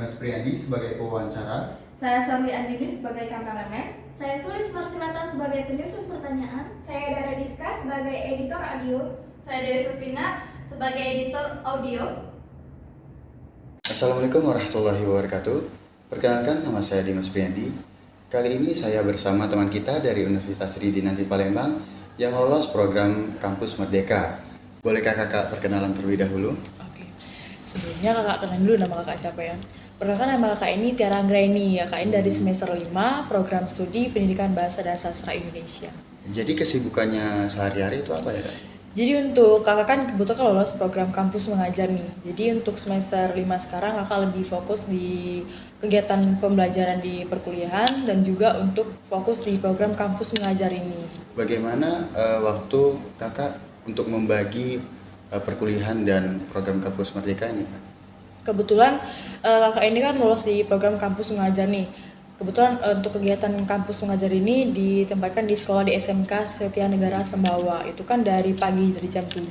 Dimas Priyadi sebagai pewawancara. Saya Sarli Andini sebagai kameramen. Saya Sulis Marsinata sebagai penyusun pertanyaan. Saya Dara Diska sebagai editor audio. Saya Dewi Surpina sebagai editor audio. Assalamualaikum warahmatullahi wabarakatuh. Perkenalkan, nama saya Dimas Priyadi. Kali ini saya bersama teman kita dari Universitas Ridin Nanti Palembang yang lolos program Kampus Merdeka. Bolehkah kakak perkenalan terlebih dahulu? Oke, sebelumnya kakak kenalin dulu nama kakak siapa ya. Perkenalkan, nama kakak ini Tiara Anggraini. Kakak ini dari semester 5 program studi Pendidikan Bahasa dan Sastra Indonesia. Jadi kesibukannya sehari-hari itu apa ya, Kak? Jadi untuk kakak kan kebetulan lolos program kampus mengajar nih. Jadi untuk semester 5 sekarang kakak lebih fokus di kegiatan pembelajaran di perkuliahan dan juga untuk fokus di program kampus mengajar ini. Bagaimana waktu kakak untuk membagi perkuliahan dan program kampus Merdeka ini, Kak? Kebetulan kakak ini kan lolos di program kampus mengajar nih. Kebetulan untuk kegiatan kampus mengajar ini ditempatkan di sekolah di SMK Setia Negara Sembawa. Itu kan dari pagi dari jam 7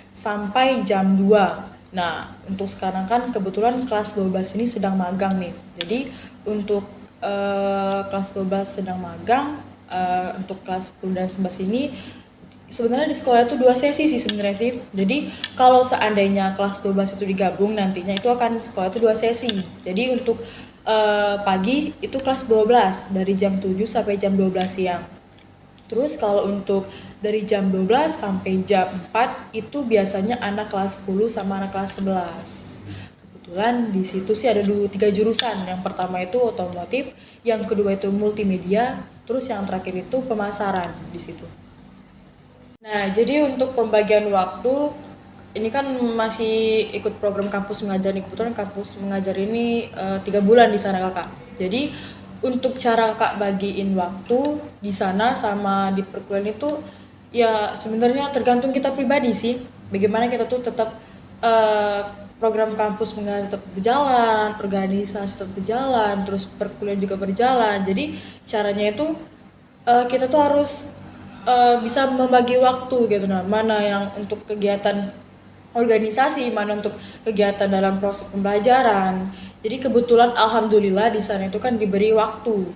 sampai jam 2. Nah, untuk sekarang kan kebetulan kelas 12 ini sedang magang nih. Jadi untuk kelas 12 sedang magang, untuk kelas 10 dan 11 ini sebenarnya di sekolah itu 2 sesi sih sebenarnya sih. Jadi kalau seandainya kelas 12 itu digabung nantinya itu akan sekolah itu 2 sesi. Jadi untuk pagi itu kelas 12 dari jam 7 sampai jam 12 siang. Terus kalau untuk dari jam 12 sampai jam 4 itu biasanya anak kelas 10 sama anak kelas 11. Kebetulan di situ sih ada 3 jurusan. Yang pertama itu otomotif, yang kedua itu multimedia, terus yang terakhir itu pemasaran di situ. Nah, jadi untuk pembagian waktu, ini kan masih ikut program kampus mengajar nih. Kebetulan kampus mengajar ini 3 bulan di sana kakak. Jadi untuk cara kakak bagiin waktu di sana sama di perkuliahan itu ya sebenarnya tergantung kita pribadi sih. Bagaimana kita tuh tetap program kampus mengajar tetap berjalan, organisasi tetap berjalan, terus perkuliahan juga berjalan. Jadi caranya itu kita tuh harus bisa membagi waktu gitu. Nah, mana yang untuk kegiatan organisasi, mana untuk kegiatan dalam proses pembelajaran. Jadi kebetulan alhamdulillah di sana itu kan diberi waktu.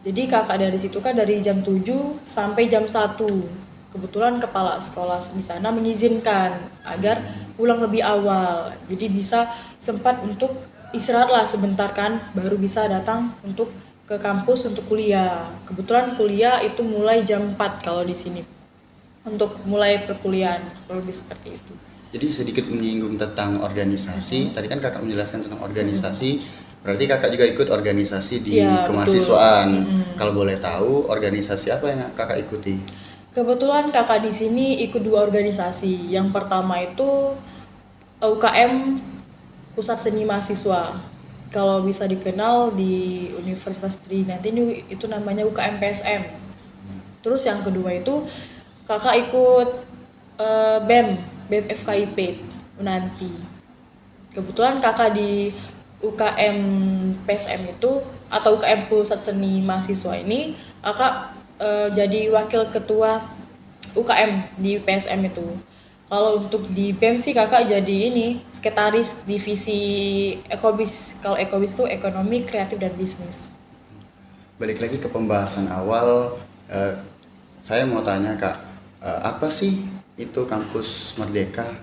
Jadi kakak dari situ kan dari jam 7 sampai jam 1. Kebetulan kepala sekolah di sana mengizinkan agar pulang lebih awal. Jadi bisa sempat untuk istirahat lah sebentar kan, baru bisa datang untuk ke kampus untuk kuliah. Kebetulan kuliah itu mulai jam 4 kalau di sini. Untuk mulai perkuliahan, lebih seperti itu. Jadi sedikit menyinggung tentang organisasi. Tadi kan kakak menjelaskan tentang organisasi. Berarti kakak juga ikut organisasi di kemahasiswaan. Kalau boleh tahu, organisasi apa yang kakak ikuti? Kebetulan kakak di sini ikut 2 organisasi. Yang pertama itu UKM Pusat Seni Mahasiswa. Kalau bisa dikenal di Universitas Trinity ini itu namanya UKM PSM. Terus yang kedua itu kakak ikut BEM FKIP nanti. Kebetulan kakak di UKM PSM itu atau UKM Pusat Seni Mahasiswa ini kakak jadi wakil ketua UKM di PSM itu. Kalau untuk di BEM sih kakak jadi ini sekretaris divisi Ekobis. Kalau Ekobis itu ekonomi, kreatif dan bisnis. Balik lagi ke pembahasan awal, saya mau tanya kak, apa sih itu kampus Merdeka?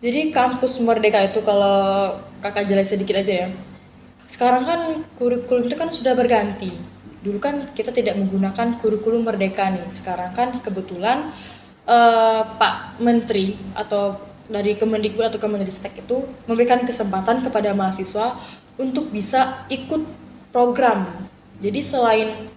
Jadi kampus Merdeka itu kalau kakak jelasin sedikit aja ya. Sekarang kan kurikulum itu kan sudah berganti. Dulu kan kita tidak menggunakan kurikulum Merdeka nih. Sekarang kan kebetulan Pak Menteri atau dari Kemendikbud atau Kemendristek itu memberikan kesempatan kepada mahasiswa untuk bisa ikut program. Jadi selain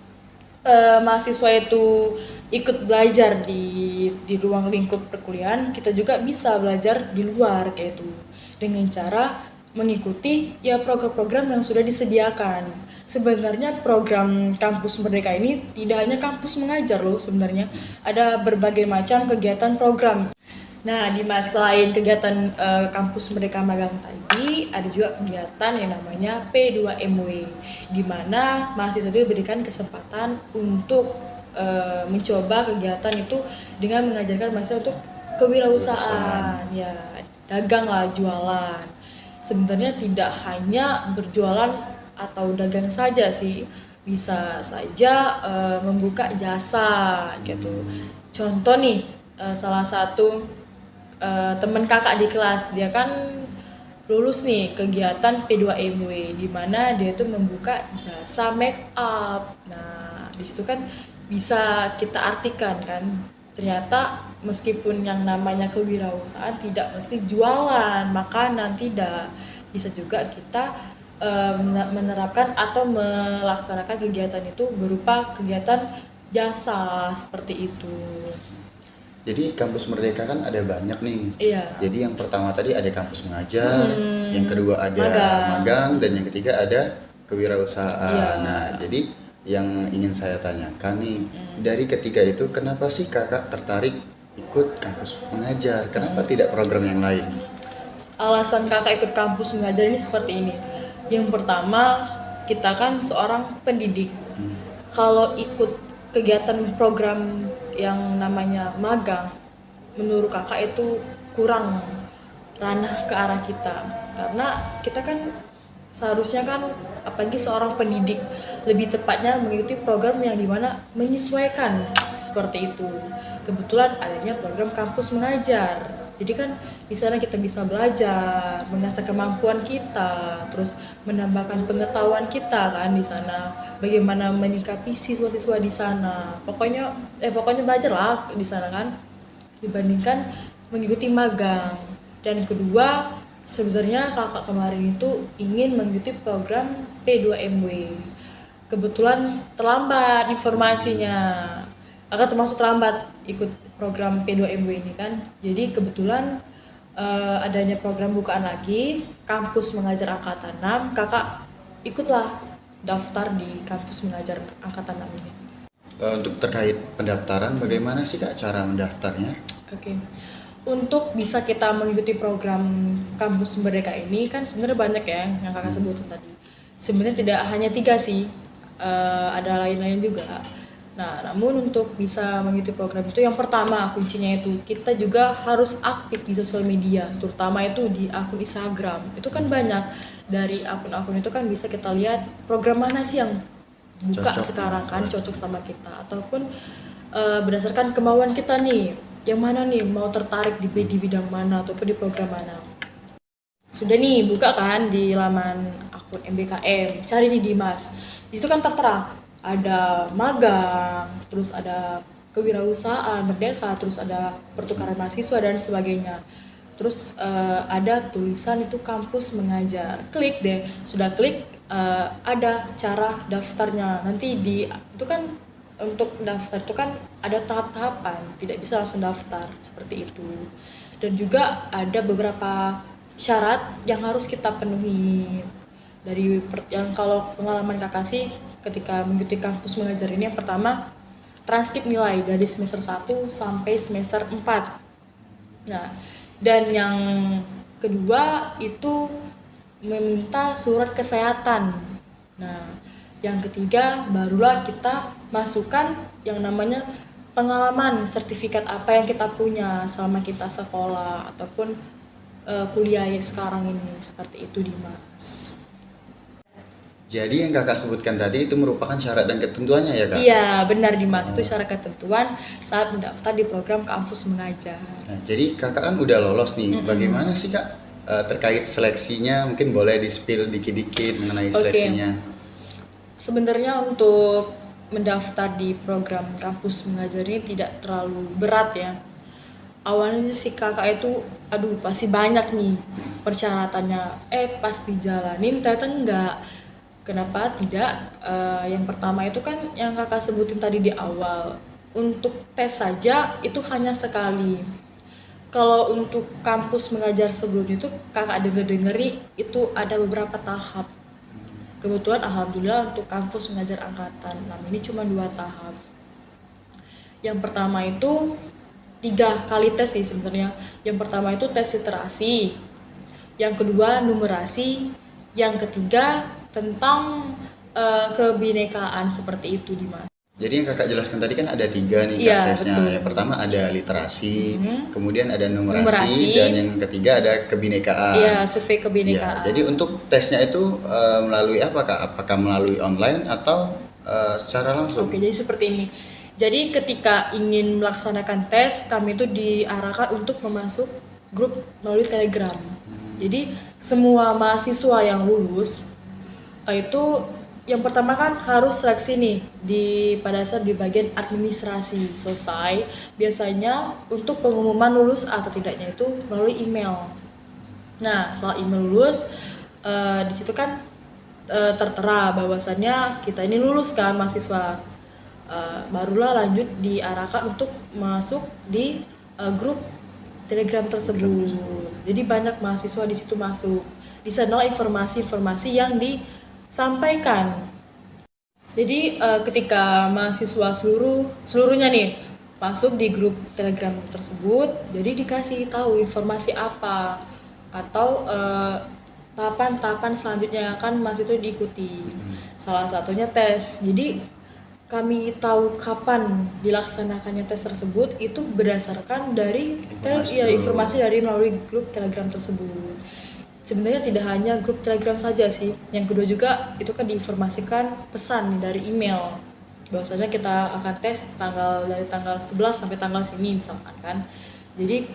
mahasiswa itu ikut belajar di ruang lingkup perkuliahan, kita juga bisa belajar di luar kayak itu dengan cara mengikuti ya program-program yang sudah disediakan. Sebenarnya program Kampus Merdeka ini tidak hanya kampus mengajar loh sebenarnya. Ada berbagai macam kegiatan program. Nah, selain kegiatan Kampus Merdeka Magang tadi, ada juga kegiatan yang namanya P2MW, di mana mahasiswa itu diberikan kesempatan untuk mencoba kegiatan itu dengan mengajarkan mahasiswa untuk kewirausahaan, ya dagang lah, jualan. sebenarnya tidak hanya berjualan atau dagang saja sih, bisa saja membuka jasa gitu. Contoh nih, salah satu teman kakak di kelas, dia kan lulus nih kegiatan P2MW di mana dia tuh membuka jasa make up. Nah, di situ kan bisa kita artikan kan, ternyata meskipun yang namanya kewirausahaan tidak mesti jualan makanan, tidak, bisa juga kita menerapkan atau melaksanakan kegiatan itu berupa kegiatan jasa seperti itu. Jadi kampus Merdeka kan ada banyak nih. Iya. Jadi yang pertama tadi ada kampus mengajar, yang kedua ada Magang. magang, dan yang ketiga ada kewirausahaan. Iya. Nah, jadi yang ingin saya tanyakan nih, dari ketiga itu kenapa sih kakak tertarik ikut kampus mengajar? Kenapa tidak program yang lain? Alasan kakak ikut kampus mengajar ini seperti ini. Yang pertama, kita kan seorang pendidik. Kalau ikut kegiatan program yang namanya magang, menurut kakak itu kurang ranah ke arah kita. Karena kita kan seharusnya kan, apalagi seorang pendidik, lebih tepatnya mengikuti program yang dimana menyesuaikan seperti itu. Kebetulan adanya program kampus mengajar, jadi kan di sana kita bisa belajar, mengasah kemampuan kita, terus menambahkan pengetahuan kita kan di sana, bagaimana menyikapi siswa-siswa di sana. Pokoknya belajar lah di sana kan, dibandingkan mengikuti magang. Dan kedua, sebenarnya kakak kemarin itu ingin mengikuti program P2MW. Kebetulan terlambat informasinya. Kakak termasuk terlambat ikut program P2MW ini kan. Jadi kebetulan adanya program bukaan lagi, kampus mengajar angkatan 6, kakak ikutlah daftar di kampus mengajar angkatan 6 ini. Untuk terkait pendaftaran, bagaimana sih kak cara mendaftarnya? Oke. Untuk bisa kita mengikuti program kampus Merdeka ini kan sebenarnya banyak ya yang kakak sebutin tadi. Sebenarnya tidak hanya 3 sih, ada lain-lain juga. Nah, namun untuk bisa mengikuti program itu, yang pertama kuncinya itu kita juga harus aktif di sosial media, terutama itu di akun Instagram. Itu kan banyak, dari akun-akun itu kan bisa kita lihat program mana sih yang buka Cocok. sekarang kan, cocok sama kita, ataupun berdasarkan kemauan kita nih, yang mana nih mau tertarik di bidang mana ataupun di program mana. Sudah nih buka kan di laman akun MBKM, cari nih Dimas. Di situ kan tertera ada magang, terus ada kewirausahaan Merdeka, terus ada pertukaran mahasiswa dan sebagainya. Terus ada tulisan itu kampus mengajar. Klik deh, sudah klik ada cara daftarnya. Nanti itu kan untuk daftar itu kan ada tahap-tahapan, tidak bisa langsung daftar seperti itu. Dan juga ada beberapa syarat yang harus kita penuhi. Yang kalau pengalaman kakak sih ketika mengikuti kampus mengajar ini, yang pertama transkrip nilai dari semester 1 sampai semester 4. Nah, dan yang kedua itu meminta surat kesehatan. Nah, yang ketiga barulah kita masukkan yang namanya pengalaman, sertifikat apa yang kita punya selama kita sekolah ataupun kuliah yang sekarang ini, seperti itu Dimas. Jadi yang kakak sebutkan tadi itu merupakan syarat dan ketentuannya ya kak? Iya benar Dimas, itu syarat ketentuan saat mendaftar di program kampus mengajar. Nah, jadi kakak kan udah lolos nih, bagaimana sih kak terkait seleksinya? Mungkin boleh di-spill dikit-dikit mengenai seleksinya. Sebenarnya untuk mendaftar di program kampus mengajar ini tidak terlalu berat ya. Awalnya sih kakak itu pasti banyak nih persyaratannya, pas dijalanin ternyata enggak. Kenapa tidak? Yang pertama itu kan yang kakak sebutin tadi di awal, untuk tes saja itu hanya sekali. Kalau untuk kampus mengajar sebelumnya itu kakak denger-dengeri itu ada beberapa tahap. Kebetulan alhamdulillah untuk kampus mengajar angkatan 6 ini cuma 2 tahap. Yang pertama itu 3 kali tes sih sebenarnya. Yang pertama itu tes literasi, yang kedua numerasi, yang ketiga tentang kebinekaan, seperti itu Dimas. Jadi yang kakak jelaskan tadi kan ada 3 nih kak Iya, tesnya. betul. Yang pertama ada literasi, kemudian ada numerasi, Numerasi. dan yang ketiga ada kebinekaan. Iya, survei Ya, kebinekaan. jadi untuk tesnya itu melalui apa kak? Apakah melalui online atau secara langsung? Oke, jadi seperti ini. Jadi ketika ingin melaksanakan tes, kami itu diarahkan untuk memasuk grup melalui Telegram. Jadi semua mahasiswa yang lulus itu yang pertama kan harus seleksi nih pada saat di bagian administrasi selesai. Biasanya untuk pengumuman lulus atau tidaknya itu melalui email. Nah, setelah email lulus, di situ kan tertera bahwasannya kita ini lulus kan mahasiswa. Barulah lanjut diarahkan untuk masuk di grup Telegram tersebut. Jadi banyak mahasiswa di situ masuk. Di sanalah informasi-informasi yang disampaikan. Jadi ketika mahasiswa seluruhnya nih masuk di grup Telegram tersebut, jadi dikasih tahu informasi apa atau tahapan-tahapan selanjutnya yang akan mahasiswa diikuti. Salah satunya tes. Jadi kami tahu kapan dilaksanakannya tes tersebut itu berdasarkan dari informasi dari melalui grup Telegram tersebut. Sebenarnya tidak hanya grup Telegram saja sih. Yang kedua juga itu kan diinformasikan pesan dari email. Bahwasanya kita akan tes dari tanggal 11 sampai tanggal sini misalkan kan. Jadi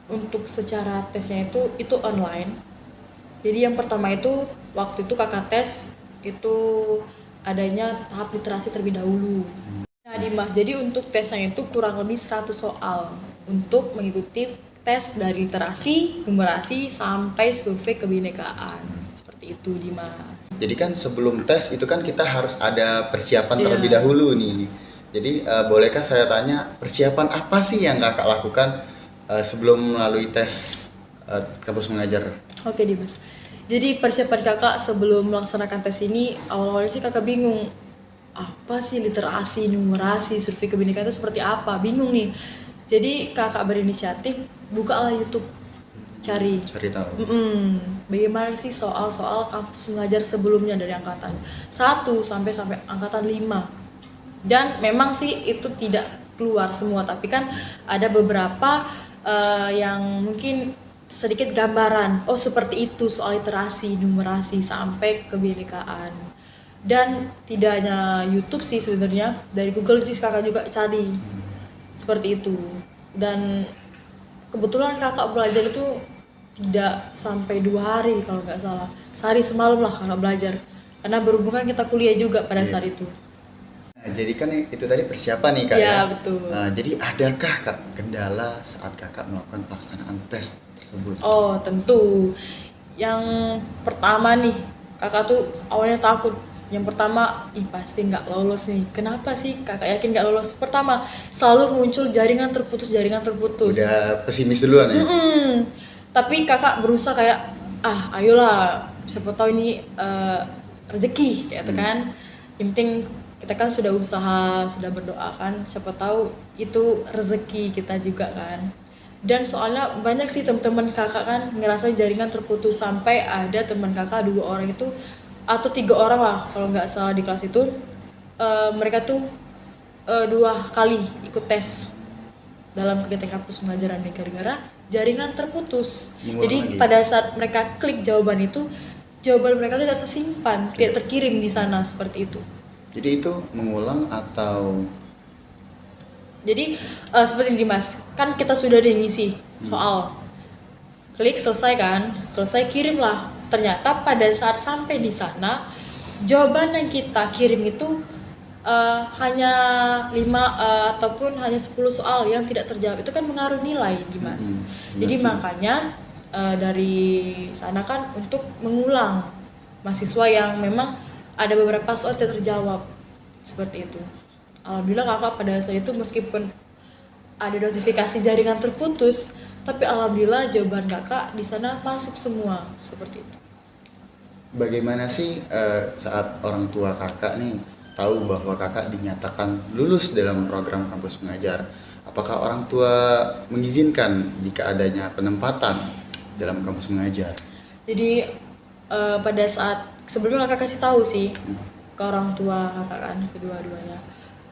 untuk secara tesnya itu online. Jadi yang pertama itu waktu itu kakak tes itu adanya tahap literasi terlebih dahulu. Nah Dimas, jadi untuk tesnya itu kurang lebih 100 soal untuk mengikuti tes dari literasi, numerasi, sampai survei kebinekaan. Seperti itu Dimas. Jadi kan sebelum tes itu kan kita harus ada persiapan Iya. terlebih dahulu nih. Jadi bolehkah saya tanya persiapan apa sih yang kakak lakukan sebelum melalui tes kampus mengajar? Oke Dimas. Jadi persiapan kakak sebelum melaksanakan tes ini awal-awalnya sih kakak bingung. Apa sih literasi, numerasi, survei kebinekaan itu seperti apa? Bingung nih. Jadi kakak berinisiatif bukalah YouTube. Cari tahu. bagaimana sih soal-soal kampus mengajar sebelumnya dari angkatan 1 sampai angkatan 5. Dan memang sih itu tidak keluar semua, tapi kan ada beberapa yang mungkin sedikit gambaran, oh seperti itu soal literasi, numerasi sampai kebinekaan. Dan tidak hanya YouTube sih sebenarnya, dari Google sih kakak juga cari seperti itu. Dan kebetulan kakak belajar itu tidak sampai 2 hari kalau nggak salah, sehari semalam lah kakak belajar, karena berhubungan kita kuliah juga pada saat itu. Nah, jadi kan itu tadi persiapan nih kak Iya, ya. betul. Nah, jadi adakah kak kendala saat kakak melakukan pelaksanaan tes tersebut? Oh tentu. Yang pertama nih, kakak tuh awalnya takut. Yang pertama, pasti nggak lolos nih. Kenapa sih kakak yakin nggak lolos? Pertama, selalu muncul jaringan terputus. Udah pesimis duluan ya? Tapi kakak berusaha kayak, ayolah, siapa tahu ini rezeki, kayak itu kan. Yang penting kita kan sudah usaha, sudah berdoa kan, siapa tahu itu rezeki kita juga kan. Dan soalnya banyak sih teman-teman kakak kan ngerasa jaringan terputus, sampai ada teman kakak 2 orang itu atau 3 orang lah kalau nggak salah di kelas itu, mereka tuh 2 kali ikut tes dalam kegiatan kampus pengajaran ini gara-gara jaringan terputus. Jadi pada saat mereka klik jawaban itu, jawaban mereka tidak tersimpan, tidak terkirim di sana seperti itu. Jadi itu mengulang atau? Jadi seperti ini Mas, kan kita sudah ada ngisi soal, klik selesai kan, selesai kirimlah. Ternyata pada saat sampai di sana, jawaban yang kita kirim itu hanya 5 ataupun hanya 10 soal yang tidak terjawab. Itu kan mengaruh nilai Dimas. Jadi makanya dari sana kan untuk mengulang mahasiswa yang memang ada beberapa soal tidak terjawab seperti itu. Alhamdulillah kakak pada saat itu meskipun ada notifikasi jaringan terputus, tapi alhamdulillah jawaban kakak di sana masuk semua seperti itu. Bagaimana sih saat orang tua kakak nih tahu bahwa kakak dinyatakan lulus dalam program kampus mengajar? Apakah orang tua mengizinkan jika adanya penempatan dalam kampus mengajar? Jadi pada saat sebelumnya kakak kasih tahu sih ke orang tua kakak kan, kedua-duanya,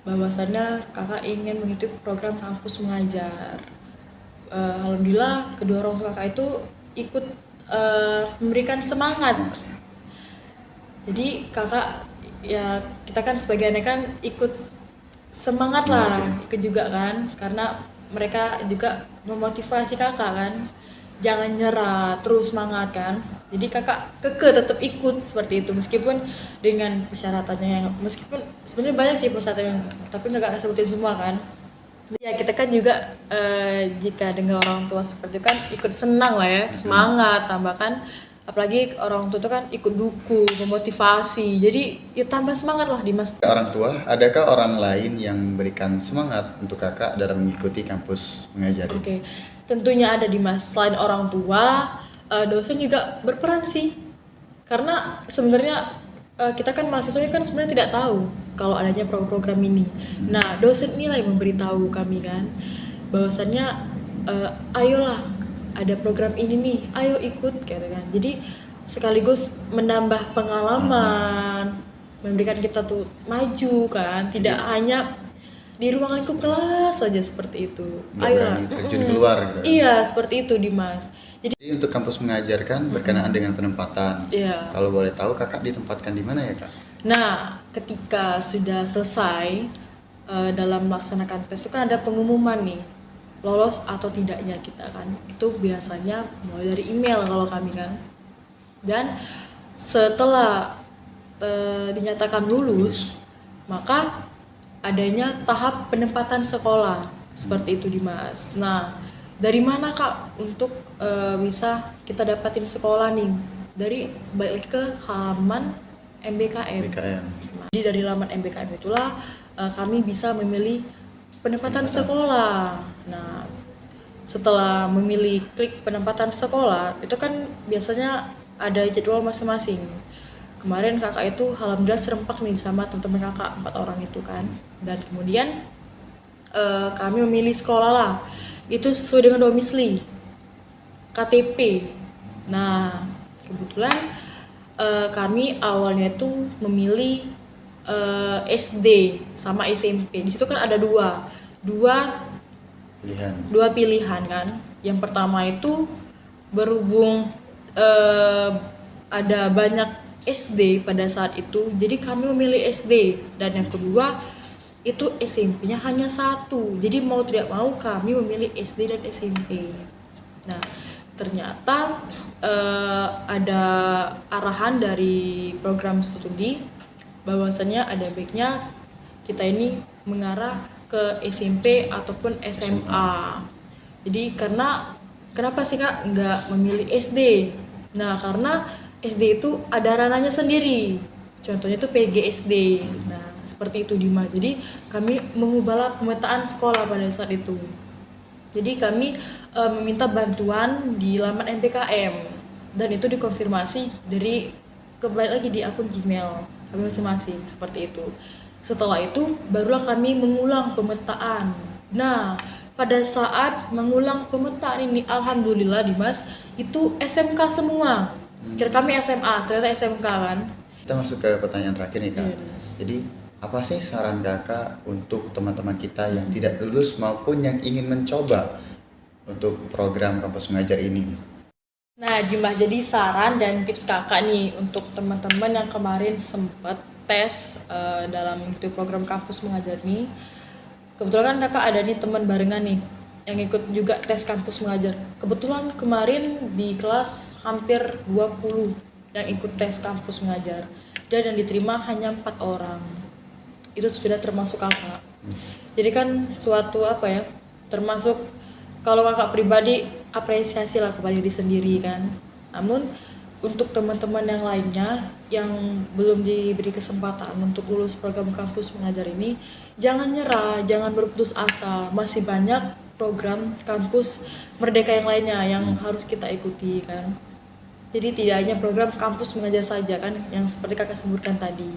bahwasannya kakak ingin mengikuti program kampus mengajar. Alhamdulillah kedua orang tua kakak itu ikut memberikan semangat. Jadi kakak ya kita kan sebagai anak kan ikut semangat lah, ikut juga kan, karena mereka juga memotivasi kakak kan, jangan nyerah, terus semangat kan. Jadi kakak tetap ikut seperti itu meskipun dengan persyaratannya yang meskipun sebenarnya banyak sih persyaratan tapi nggak sebutin semua kan. Ya kita kan juga jika dengan orang tua seperti itu kan ikut senang lah ya, semangat tambahkan, apalagi orang tua itu kan ikut dukung, memotivasi, jadi ya tambah semangat lah Dimas. Orang tua, adakah orang lain yang memberikan semangat untuk kakak dalam mengikuti kampus mengajar? Oke, tentunya ada Dimas. Selain orang tua, dosen juga berperan sih, karena sebenarnya kita kan mahasiswanya kan sebenarnya tidak tahu kalau adanya program ini. Nah, dosen inilah yang memberitahu kami kan, bahwasannya ayolah ada program ini nih, ayo ikut gitu kan. Jadi sekaligus menambah pengalaman, memberikan kita tuh maju kan, tidak hanya di ruang lingkup kelas saja seperti itu. Ayolah, terjun keluar gitu. Iya, seperti itu Dimas. Jadi untuk kampus mengajar kan berkenaan dengan penempatan. Iya. Kalau boleh tahu kakak ditempatkan di mana ya kak? Nah, ketika sudah selesai dalam melaksanakan tes itu kan ada pengumuman nih, lolos atau tidaknya kita kan. Itu biasanya mulai dari email kalau kami kan. Dan setelah dinyatakan lulus, maka adanya tahap penempatan sekolah. Seperti itu Dimas. Nah, dari mana kak untuk bisa kita dapatin sekolah nih? Dari balik ke halaman MBKM. Nah, jadi dari laman MBKM itulah kami bisa memilih penempatan sekolah. Nah, setelah memilih klik penempatan sekolah, itu kan biasanya ada jadwal masing-masing. Kemarin kakak itu alhamdulillah serempak nih sama teman-teman kakak 4 orang itu kan. Dan kemudian kami memilih sekolah lah. Itu sesuai dengan domisili, KTP. Nah, kebetulan kami awalnya tuh memilih SD sama SMP. Di situ kan ada dua pilihan kan. Yang pertama itu berhubung ada banyak SD pada saat itu, jadi kami memilih SD. Dan yang kedua itu SMP-nya hanya 1, jadi mau tidak mau kami memilih SD dan SMP. Nah, ternyata ada arahan dari program studi bahwasannya ada baiknya kita ini mengarah ke SMP ataupun SMA. Jadi kenapa sih kak nggak memilih SD? Nah, karena SD itu ada ranahnya sendiri, contohnya itu PGSD. Nah, seperti itu Dimas. Jadi kami mengubahlah pemetaan sekolah pada saat itu. Jadi kami meminta bantuan di laman MBKM dan itu dikonfirmasi dari kembali lagi di akun Gmail kami masing-masing seperti itu. Setelah itu barulah kami mengulang pemetaan. Nah, pada saat mengulang pemetaan ini alhamdulillah Dimas itu SMK semua. Kira kami SMA, ternyata SMK kan. Kita masuk ke pertanyaan terakhir nih kak. Yes. Jadi apa sih saran kakak untuk teman-teman kita yang tidak lulus maupun yang ingin mencoba untuk program kampus mengajar ini? Nah, Dimas, jadi saran dan tips kakak nih untuk teman-teman yang kemarin sempat tes dalam mengikuti program kampus mengajar nih. Kebetulan kan kakak ada nih teman barengan nih yang ikut juga tes kampus mengajar. Kebetulan kemarin di kelas hampir 20 yang ikut tes kampus mengajar. Dan yang diterima hanya 4 orang. Itu sudah termasuk kakak. Jadi kan suatu termasuk kalau kakak pribadi apresiasi lah kepada diri sendiri kan. Namun untuk teman-teman yang lainnya yang belum diberi kesempatan untuk lulus program kampus mengajar ini, jangan nyerah, jangan berputus asa. Masih banyak program kampus merdeka yang lainnya yang harus kita ikuti kan. Jadi tidak hanya program kampus mengajar saja kan, yang seperti kakak sebutkan tadi.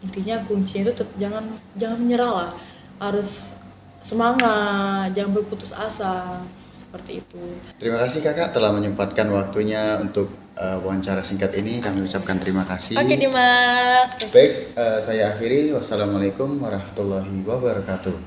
Intinya kuncinya itu jangan menyerah lah, harus semangat, jangan berputus asa, seperti itu. Terima kasih kakak telah menyempatkan waktunya untuk wawancara singkat ini kami ucapkan terima kasih. Oke Dimas. Baik, saya akhiri. Wassalamualaikum warahmatullahi wabarakatuh.